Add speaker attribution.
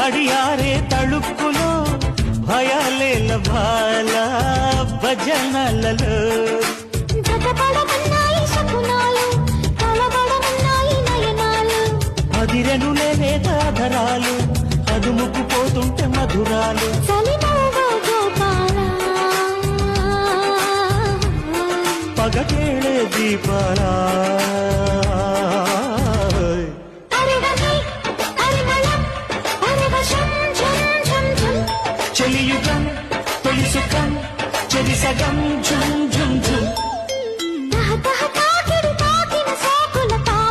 Speaker 1: గడియారే తళుక్కులో భయాలేల బాల భజనలలో అదిరెనులే వేదాధరాలు అదుముకుపోతుంటే మధురాలు పగటేళే దీపాలా